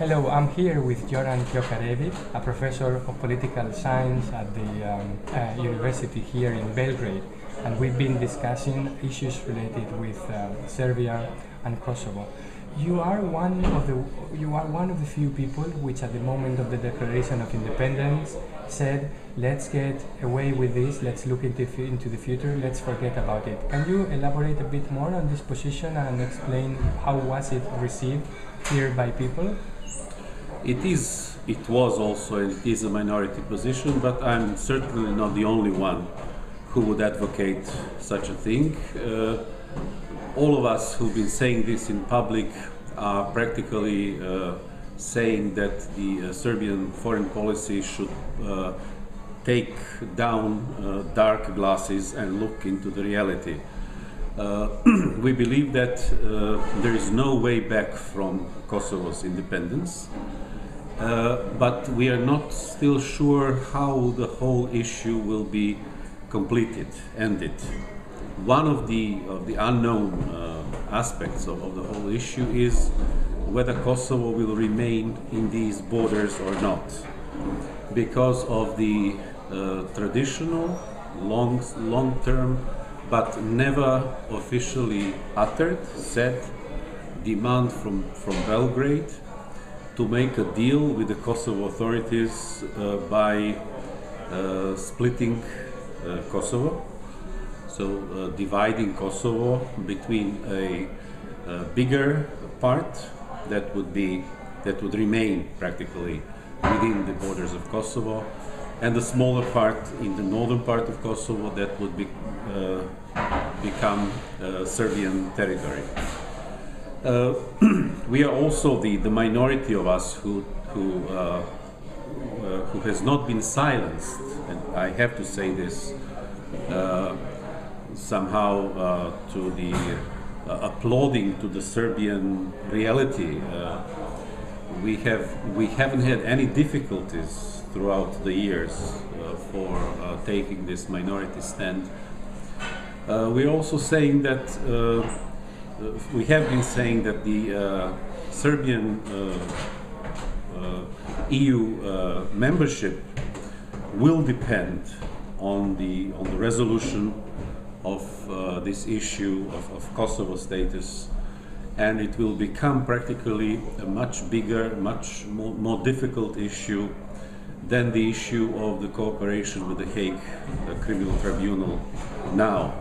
Hello, I'm here with Jovan Teokarevic, a professor of political science at the university here in Belgrade, and we've been discussing issues related with Serbia and Kosovo. You are one of the few people which, at the moment of the Declaration of Independence, said, "Let's get away with this. Let's look into the future. Let's forget about it." Can you elaborate a bit more on this position and explain how was it received here by people? It was also, and it is a minority position, but I'm certainly not the only one who would advocate such a thing. All of us who've been saying this in public are practically saying that the Serbian foreign policy should take down dark glasses and look into the reality. We believe that there is no way back from Kosovo's independence. But we are not still sure how the whole issue will be completed, ended. One of the unknown aspects of the whole issue is whether Kosovo will remain in these borders or not, because of the traditional, long-term, but never officially uttered, said demand from Belgrade to make a deal with the Kosovo authorities by splitting Kosovo, so dividing Kosovo between a bigger part that would remain practically within the borders of Kosovo, and the smaller part in the northern part of Kosovo that would become Serbian territory. We are also the minority of us who has not been silenced, and I have to say this somehow to the applauding to the Serbian reality. We haven't had any difficulties throughout the years for taking this minority stand. We're also saying that we have been saying that the Serbian EU membership will depend on the resolution of this issue of Kosovo status, and it will become practically a much bigger, much more difficult issue than the issue of the cooperation with the Hague Criminal Tribunal now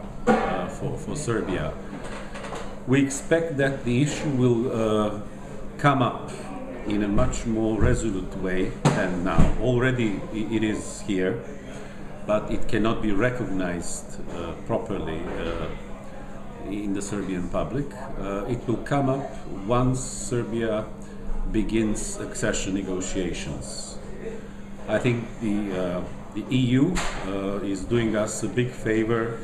for Serbia. We expect that the issue will come up in a much more resolute way than now. Already it is here, but it cannot be recognized properly in the Serbian public. It will come up once Serbia begins accession negotiations. I think the EU is doing us a big favor,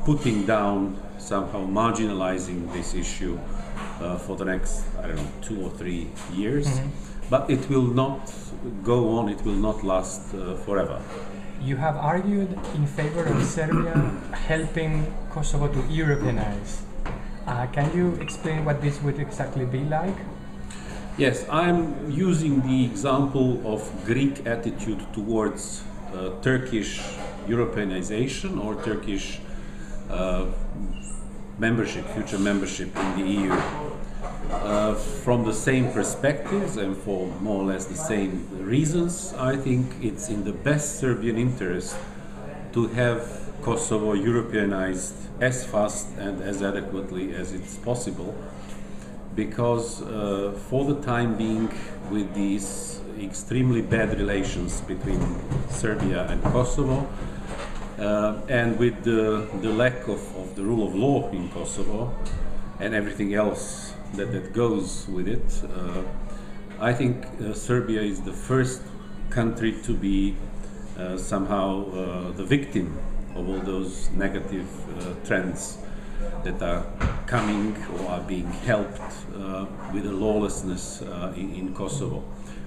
putting down, somehow marginalizing this issue for the next, 2 or 3 years. Mm-hmm. But it will not go on, it will not last forever. You have argued in favor of Serbia helping Kosovo to Europeanize. Can you explain what this would exactly be like? Yes, I'm using the example of Greek attitude towards Turkish Europeanization or Turkish future membership in the EU. From the same perspectives and for more or less the same reasons, I think it's in the best Serbian interest to have Kosovo Europeanized as fast and as adequately as it's possible, because for the time being, with these extremely bad relations between Serbia and Kosovo, and with the lack of the rule of law in Kosovo and everything else that goes with it, I think Serbia is the first country to be somehow the victim of all those negative trends that are coming or are being helped with the lawlessness in Kosovo.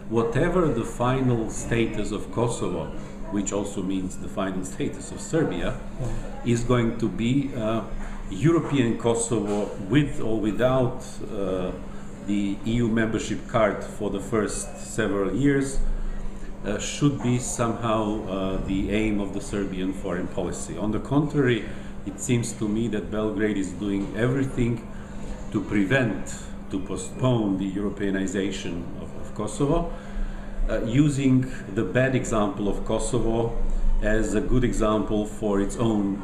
Whatever the final status of Kosovo, which also means the final status of Serbia, is going to be European Kosovo with or without the EU membership card for the first several years should be somehow the aim of the Serbian foreign policy. On the contrary, it seems to me that Belgrade is doing everything to postpone the Europeanization of Kosovo, using the bad example of Kosovo as a good example for its own